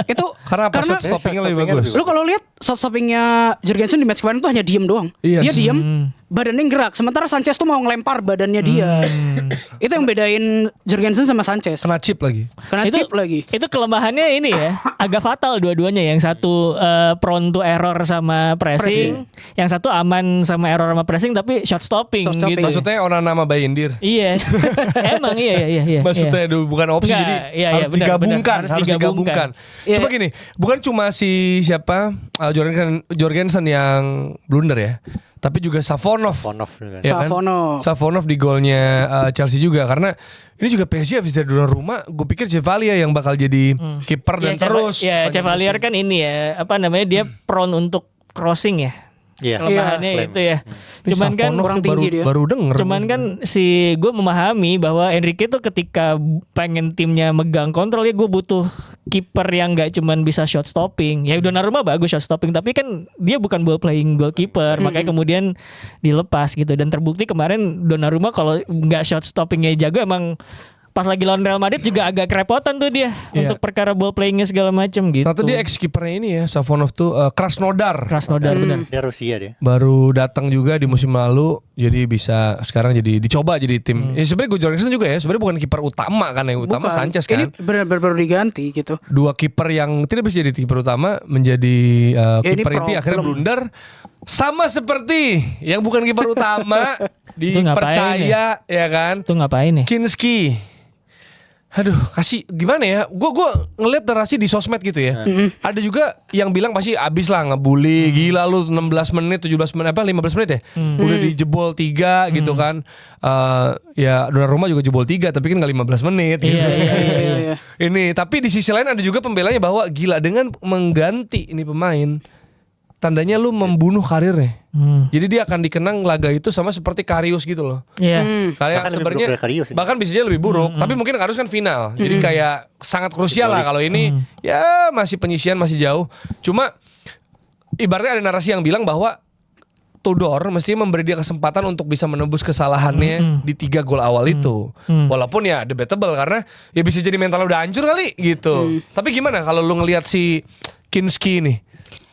Itu Karena apa? Shot stoppingnya lebih bagus. lu kalau lihat shot stoppingnya Jorgensen di match kemarin tuh hanya diem doang. Iya Dia sih. diem, badannya gerak. Sementara Sanchez tuh mau ngelempar badannya dia. Itu yang bedain Jorgensen sama Sanchez. Kena chip lagi. Kena chip lagi. Itu kelemahannya ini ya, agak fatal dua-duanya. Yang satu prone to error sama pressing, yang satu aman sama error sama pressing tapi shot stopping, Shot stopping. gitu. Maksudnya Onana sama Bayindir. Iya. Emang iya. Maksudnya bukan opsi, Enggak, jadi iya, harus benar, digabungkan, benar. harus digabungkan. Iya. Coba gini, bukan cuma si siapa Jorgensen yang blunder ya, tapi juga Savonov. Fonov kan. Ya kan? Savonov. Savonov di golnya Chelsea juga, karena ini juga PSG habis dari rumah, gue pikir Chevalier yang bakal jadi kiper dan terus. Chevalier kan ini ya, apa namanya, dia prone untuk crossing ya. Iya. Kelemahannya Klaim. itu ya. Ini Cuman kan Savonov kurang tuh tinggi dia. baru denger. Cuman kan gue memahami bahwa Enrique tuh ketika pengen timnya megang kontrol ya, gue butuh kiper yang gak cuman bisa shot stopping. Ya Donnarumma bagus shot stopping, tapi kan dia bukan ball playing goalkeeper, makanya kemudian dilepas gitu. Dan terbukti kemarin Donnarumma kalau nggak shot stoppingnya jago, emang pas lagi lawan Real Madrid juga agak kerepotan tuh dia untuk perkara ball playingnya segala macam gitu. Ternyata dia ex kipernya ini ya, Savonov tuh Krasnodar. Krasnodar benar. Dia Rusia dia. Baru datang juga di musim lalu, jadi bisa sekarang jadi dicoba jadi tim. Ya sebenarnya Jorgensen juga ya, sebenarnya bukan kiper utama kan, yang utama Bukan. Sanchez Ini kan. benar-benar baru diganti gitu. Dua kiper yang tidak bisa jadi kiper utama menjadi Ya, ini kiper inti, akhirnya problem. blunder. Sama seperti yang bukan kiper utama dipercaya ya kan. Tuh ngapain ya? Kinski. Aduh, kasih gimana ya? Gue ngeliat narasi di sosmed gitu ya. Ada juga yang bilang pasti abis lah ngebully, gila lu 16 menit, 17 menit apa 15 menit ya. Udah dijebol 3 gitu kan. Ya Donnarumma juga jebol 3 tapi kan gak 15 menit gitu. Iya. Ini tapi di sisi lain ada juga pembelanya bahwa gila dengan mengganti ini pemain, tandanya lu membunuh karirnya. Jadi dia akan dikenang laga itu sama seperti Karius gitu loh. Iya. Kayak Bahkan lebih sebenarnya buruk dari Karius ini. bahkan bisa jadi lebih buruk, tapi mungkin Karius kan final. Jadi kayak sangat krusial lah. Kalau ini ya masih penyisian, masih jauh. Cuma ibaratnya ada narasi yang bilang bahwa Tudor mestinya memberi dia kesempatan untuk bisa menebus kesalahannya di 3 gol awal itu. Walaupun ya debatable karena ya bisa jadi mental udah hancur kali gitu. Tapi gimana kalau lu ngelihat si Kinski nih?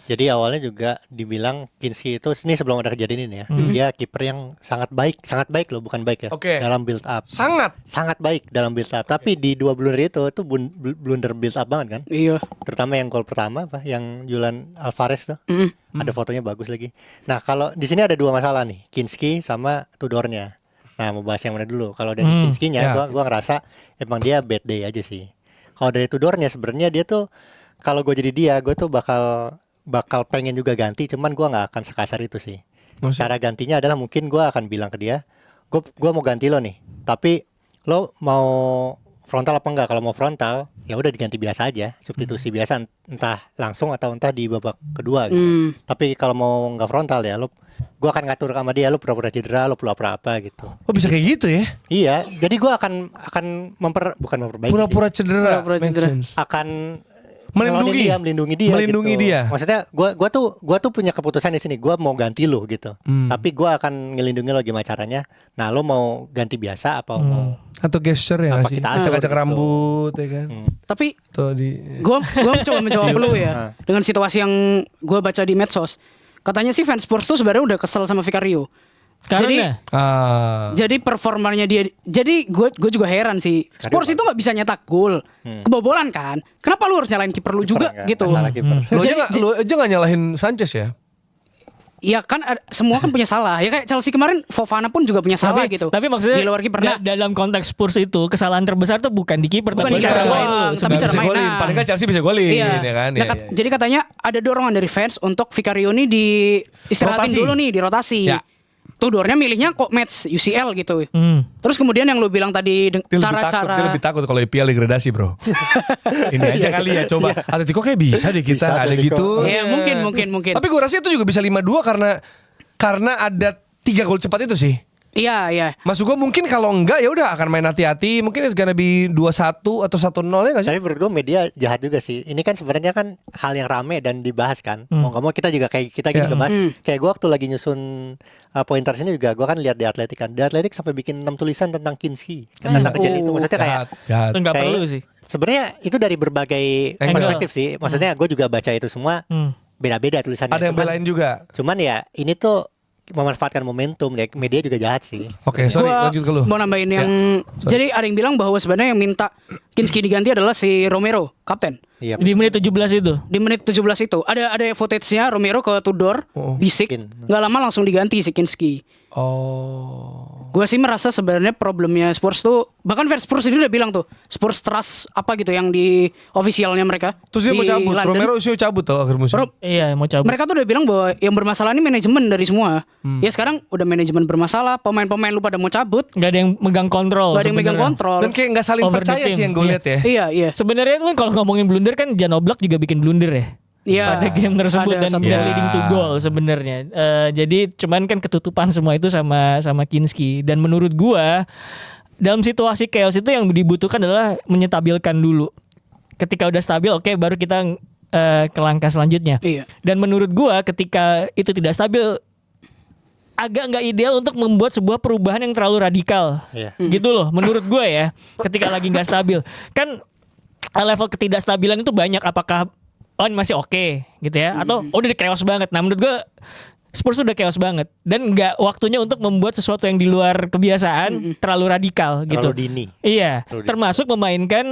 Jadi awalnya juga dibilang Kinski itu ini sebelum ada kejadian ini ya. Dia kiper yang sangat baik loh, bukan baik ya. Oke. Dalam build up. Sangat. Sangat baik dalam build up. Tapi di 2 blunder itu blunder build up banget kan. Iya. Terutama yang gol pertama apa yang Julian Alvarez tuh. Ada fotonya bagus lagi. Nah, kalau di sini ada 2 masalah nih, Kinski sama Tudornya. Nah, mau bahas yang mana dulu? Kalau dari Kinskinya ya. gua ngerasa emang dia bad day aja sih. Kalau dari Tudornya sebenarnya dia tuh kalau gue jadi dia, gue tuh bakal pengen juga ganti, cuman gue nggak akan sekasar itu sih. Maksud- Cara gantinya adalah mungkin gue akan bilang ke dia, gue mau ganti lo nih, tapi lo mau frontal apa enggak? Kalau mau frontal, ya udah diganti biasa aja, substitusi biasa, entah langsung atau entah di babak kedua gitu. Tapi kalau mau nggak frontal ya, gue akan ngatur sama dia, lo pura-pura cedera, lo perlu apa gitu. Oh bisa kayak gitu ya? Iya, jadi gue akan bukan memperbaiki, Pura-pura cedera. Pura-pura Make cedera. sense. akan Melindungi. melindungi dia gitu. dia. Maksudnya gua tuh punya keputusan di sini, gua mau ganti lo gitu. Tapi gua akan ngelindungi lo gimana caranya. Nah, lo mau ganti biasa apa mau Atau gesture ya Apa nggak sih? kita atur Acak-acak gitu. rambut ya kan. Tapi Tuh di gue coba menjawab lu ya dengan situasi yang gue baca di medsos. Katanya sih fans Spurs tuh sebenarnya udah kesel sama Vicario Karena Jadi performanya dia, jadi gue juga heran sih. Spurs itu nggak bisa nyetak gol, kebobolan kan? Kenapa lu harus nyalain kiper lu juga Kiper, gitu? salah kiper. Lu aja nggak nyalahin Sanchez ya? Iya kan semua kan punya salah. Ya kayak Chelsea kemarin Fofana pun juga punya salah gitu. Tapi maksudnya di luar kiper. Nah, dalam konteks Spurs itu kesalahan terbesar tuh bukan di kiper Bukan tapi di cara kiper main doang, lu. tapi sebenarnya. cara Bisa main. golin, paling nggak Chelsea bisa golin iya. ya kan? Nah, jadi katanya ada dorongan dari fans untuk Vicario ini di istirahatin Rotasi. dulu nih, di rotasi. Ya. Tudornya milihnya kok match UCL gitu. Hmm. Terus kemudian yang lu bilang tadi Dia lebih takut kalau IPL degradasi bro. Ini aja kali ya coba. Atletico kayak bisa deh kita Bisa, ada Atletico. gitu. Ya mungkin. Tapi gue rasa itu juga bisa 5-2 karena ada 3 gol cepat itu sih. Iya. Maksud gue mungkin kalau enggak ya udah akan main hati-hati. Mungkin it's gonna be 2-1 atau 1-0 ya nggak sih? Tapi menurut gue media jahat juga sih. Ini kan sebenarnya kan hal yang rame dan dibahas kan. Mau nggak mau kita juga kayak kita gini ngebahas. Kayak gue waktu lagi nyusun pointers ini juga gue kan lihat di Atletik kan. Di Atletik sampai bikin 6 tulisan tentang Kinski. Tentang kejadian itu. Maksudnya kayak Jahat. Itu nggak kayak- perlu sih. sebenarnya itu dari berbagai Angle. perspektif sih. Maksudnya gue juga baca itu semua beda-beda tulisannya. Ada yang belain juga. Cuman ya ini tuh memanfaatkan momentum deh. Media juga jahat sih. Oke, sorry Gua lanjut ke lu. mau nambahin yang jadi ada yang bilang bahwa sebenarnya yang minta Kinski diganti adalah si Romero, kapten. Iya. Di menit 17 itu. Di menit 17 itu ada footage-nya Romero ke Tudor, bisik, Mungkin. nggak lama langsung diganti si Kinski. Oh. Gue sih merasa sebenarnya problemnya Spurs tuh, bahkan fans Spurs ini udah bilang tuh Spurs trust apa gitu yang di officialnya mereka. Terus dia di mau cabut. London. Romero usia cabut tau akhir musim. Iya, mau cabut. Mereka tuh udah bilang bahwa yang bermasalah ini manajemen dari semua. Ya sekarang udah manajemen bermasalah, pemain-pemain lu pada mau cabut, Nggak ada yang megang kontrol. gak ada yang megang sebenarnya. kontrol. Dan kayak nggak saling Over the percaya team. sih yang gue Iya. lihat ya. Iya. Sebenarnya itu kan kalau ngomongin blunder kan Jan Oblak juga bikin blunder ya. Iya. Pada game tersebut Ada dan satu- dia leading to goal sebenarnya. Jadi cuman kan ketutupan semua itu sama Kinski, dan menurut gua dalam situasi chaos itu yang dibutuhkan adalah menyetabilkan dulu. Ketika udah stabil, oke, baru kita ke langkah selanjutnya. Iya. Dan menurut gua ketika itu tidak stabil, agak nggak ideal untuk membuat sebuah perubahan yang terlalu radikal. Iya. Gitu loh menurut gue ya. Ketika lagi nggak stabil kan level ketidakstabilan itu banyak. Apakah ini masih oke gitu ya, atau udah chaos banget. Nah menurut gue Spurs udah chaos banget dan nggak waktunya untuk membuat sesuatu yang di luar kebiasaan terlalu radikal gitu. Terlalu dini. Iya, Terlalu dini. termasuk memainkan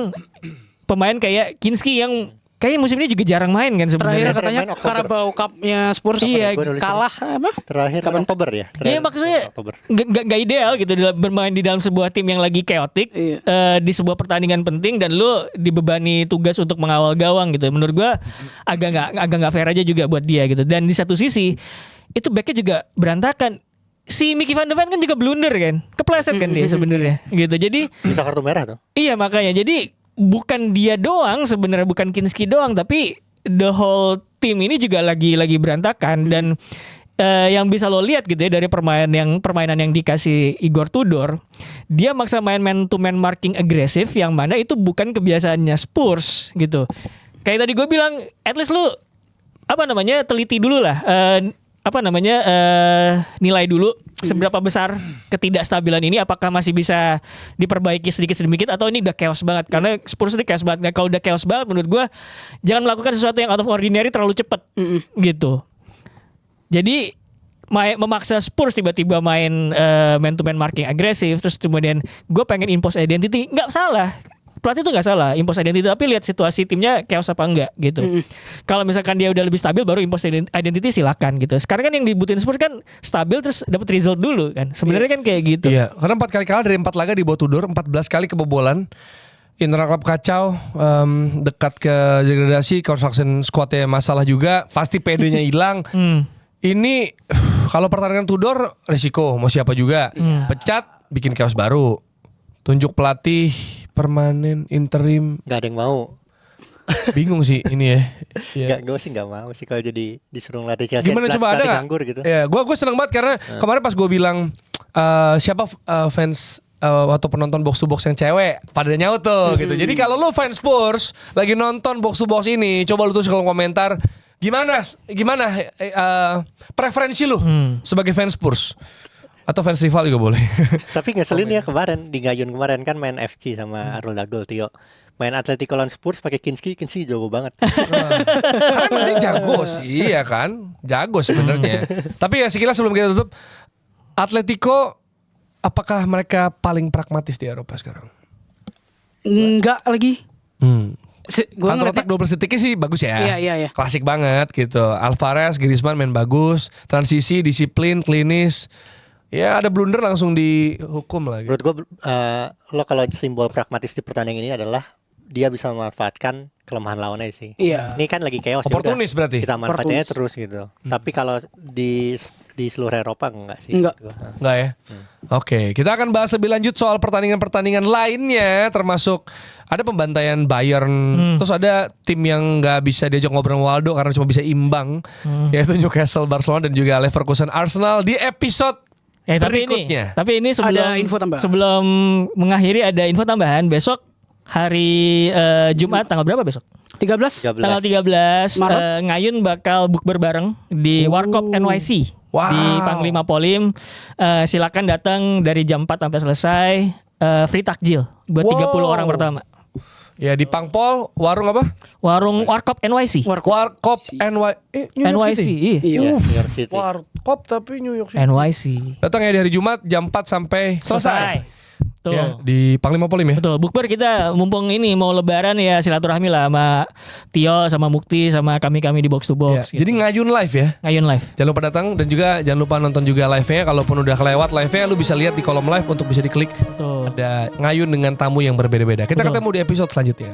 pemain kayak Kinski yang kayaknya musim ini juga jarang main kan Terakhir sebenarnya. katanya main Oktober. Carabao Cup-nya Spurs Iya, Gua nulis kalah apa? Terakhir Oktober ya. Iya maksudnya Oktober. nggak ideal gitu bermain di dalam sebuah tim yang lagi chaotic, Iya. di sebuah pertandingan penting dan lu dibebani tugas untuk mengawal gawang gitu. Menurut gua agak nggak fair aja juga buat dia gitu. Dan di satu sisi itu backnya juga berantakan. Si Mickey Van de Ven kan juga blunder kan, kepleset kan dia sebenarnya gitu. Jadi Bisa kartu merah tuh. iya makanya jadi bukan dia doang sebenarnya, bukan Kinski doang, tapi the whole team ini juga lagi berantakan. Dan yang bisa lo lihat gitu ya dari permainan yang dikasih Igor Tudor, dia maksa main man to man marking agresif yang mana itu bukan kebiasaannya Spurs gitu. Kayak tadi gue bilang, at least lu teliti dulu lah, nilai dulu seberapa besar ketidakstabilan ini, apakah masih bisa diperbaiki sedikit sedikit atau ini udah chaos banget. Karena Spurs ini chaos banget. Nah, kalau udah chaos banget menurut gue jangan melakukan sesuatu yang out of ordinary terlalu cepat gitu. Jadi memaksa Spurs tiba-tiba main man to man marking agresif, terus kemudian gue pengen impose identity, nggak salah. Pelatih itu nggak salah impose identity, tapi lihat situasi timnya chaos apa enggak gitu. Kalau misalkan dia udah lebih stabil baru impose identity silakan gitu. Sekarang kan yang dibutuhin Spurs kan stabil terus dapat result dulu kan. Sebenarnya kan kayak gitu. Iya, karena 4 kali kalah dari 4 laga di bawah Tudor, 14 kali kebobolan. Internal club kacau, dekat ke degradasi, construction squadnya masalah juga, pasti PD-nya hilang. Ini kalau pertandingan Tudor resiko mau siapa juga, pecat bikin chaos baru, tunjuk pelatih permanen interim, Gak ada yang mau. bingung sih ini ya. Iya. Gak, gue sih gak mau sih kalau jadi disuruh ngelatih Chelsea. Gimana coba ada pelatih nggak? nganggur gitu. Ya, gue seneng banget karena kemarin pas gue bilang siapa fans atau penonton box to box yang cewek pada nyaut tuh gitu. Jadi kalau lu fans Spurs lagi nonton box to box ini, coba lu tulis kolom komentar gimana preferensi lu sebagai fans Spurs atau fans rival juga boleh. Tapi ngeselin ya kemarin di Gayun kemarin kan main FC sama Arnold Dagol Tio. Main Atletico lawan Spurs pakai Kinski jago banget. Karena emang dia jago sih, ya kan? Jago sebenarnya. Tapi ya sekilas sebelum kita tutup, Atletico, apakah mereka paling pragmatis di Eropa sekarang? Enggak lagi. Gua Counter ngeliatnya attack double stick-nya sih bagus ya. Iya. Klasik banget gitu. Alvarez, Griezmann main bagus, transisi, disiplin, klinis. Ya ada blunder langsung dihukum lagi. Menurut gue lo kalau simbol pragmatis di pertandingan ini adalah dia bisa memanfaatkan kelemahan lawannya sih. Iya. Ini kan lagi chaos ya Oportunis udah, berarti? kita manfaatinnya Oportunis. terus gitu. Tapi kalau di seluruh Eropa enggak sih. Enggak. menurut gua. Enggak ya? Oke, kita akan bahas lebih lanjut soal pertandingan-pertandingan lainnya, termasuk ada pembantaian Bayern, terus ada tim yang nggak bisa diajak ngobrol sama Waldo karena cuma bisa imbang, yaitu Newcastle, Barcelona dan juga Leverkusen, Arsenal di episode berikutnya. Tapi ini sebelum Ada info tambahan. sebelum mengakhiri ada info tambahan. Besok hari Jumat tanggal berapa besok? 13. 13. Tanggal 13 Maret. Ngayun bakal bukber bareng di Warkop NYC Wow. di Panglima Polim. Silakan datang dari jam 4 sampai selesai. Free takjil buat 30 orang pertama. Ya di Pangpol, warung apa? Warung Warkop NYC. Warkop New York NYC. City. Iya. New York City. Warkop tapi New York City. NYC. Datang ya di hari Jumat jam 4 sampai selesai. Tuh. Ya, di Panglima Polim ya. Betul, bukber kita mumpung ini mau lebaran ya silaturahmi lah sama Tio, sama Mukti, sama kami-kami di Box to Ya, Box. gitu. jadi ngayun live ya. Ngayun live. Jangan lupa datang dan juga jangan lupa nonton juga live-nya. Kalaupun udah kelewat live-nya, lu bisa lihat di kolom live untuk bisa diklik. Betul. Ada ngayun dengan tamu yang berbeda-beda. Kita Betul. ketemu di episode selanjutnya.